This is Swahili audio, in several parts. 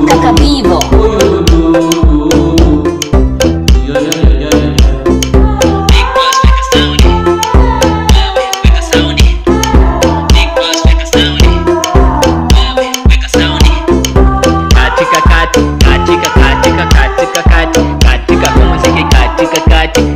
Kaka Vivo.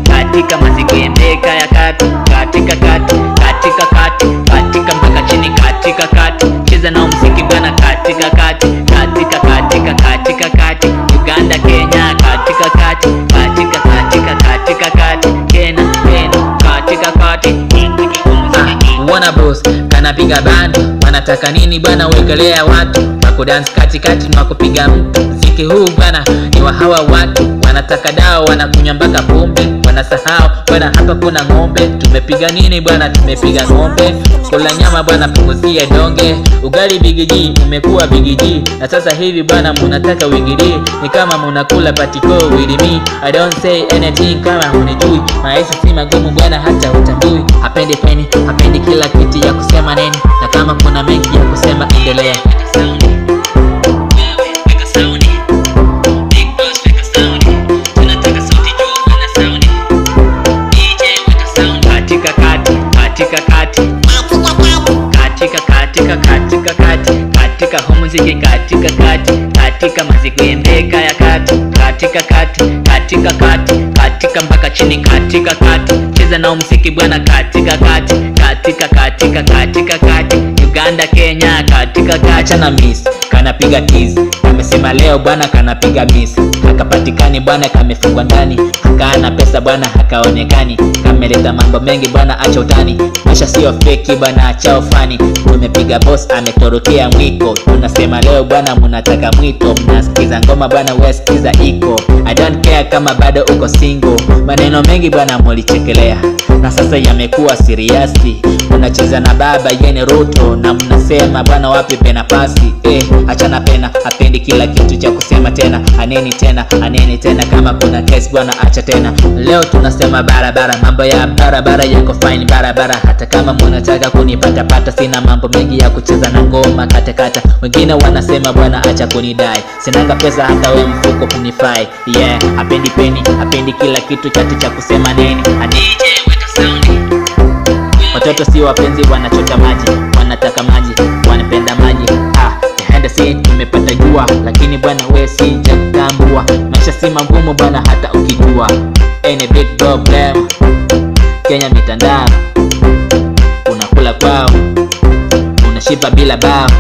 Katika mazigembeka ya kati, katika kati, katika kati, katika mpaka chini, katika kati, cheza na muziki bwana, katika kati, katika katika katika kati, Uganda Kenya, katika kati, katika katika katika kati, Kenya Kenya, katika kati. Wana boss kanapiga bando, wanataka nini bwana, wekelea watu wako dance katikati na kupiga muziki huu bwana, ni wa hawa watu wanataka dawa, wanakunywa mpaka pombe, wanasahau bwana hapa kuna ng'ombe. Tumepiga nini bwana, tumepiga ng'ombe. Kula nyama bwana, punguzie donge. Ugali bigiji umekuwa bigiji, na sasa hivi bwana munataka wigiri, ni kama munakula patiko with me. I don't say anything kama hunijui, maisha si magumu bwana hata utambui. Hapendi peni, hapendi kila kitu ya kusema neni, na kama kuna mengi ya kusema endelea. Katika kati, katika katika katika kati, katika humuziki, katika kati, katika mazigembeka ya kati, katika kati, katika kati, katika mpaka chini, katika kati, cheza na muziki bwana, katika kati, katika katika katika kati, Uganda Kenya, katika kati. Achana miss kanapiga tizi, amesema leo bwana kanapiga miss, hakapatikani bwana, kamefungwa ndani, hakaana pesa bwana, hakaonekani, kameleta mambo mengi bwana, acha utani, maisha sio fake bwana, acha ufani. Tumepiga boss ametorokea mwiko, tunasema leo bwana munataka mwito, mnasikiza ngoma bwana, wewe sikiza iko. I don't care kama bado uko single, maneno mengi bwana mulichekelea, na sasa yamekuwa serious. Unacheza na baba yene Ruto, na mnasema bwana wapi pena pasi. Achana pena, hapendi kila kitu cha kusema tena, aneni tena, aneni tena, kama kuna case bwana acha tena. Leo tunasema barabara, mambo ya barabara yako fine barabara, hata kama mnataka kunipata pata, sina mambo mengi ya kucheza na ngoma kata kata. Wengine wanasema bwana acha kunidai, sinanga pesa hata we mfuko kunifai. Yeah, hapendi peni, hapendi kila kitu chati cha kusema neni. DJ weka sound. Watoto si wapenzi, wanachota maji, wanataka maji, wanapenda maji. Si tumepata jua, lakini bwana we si jakambua, maisha si magumu bwana hata ukijua. Any big problem Kenya mitandao, unakula kwao, unashiba bila bao.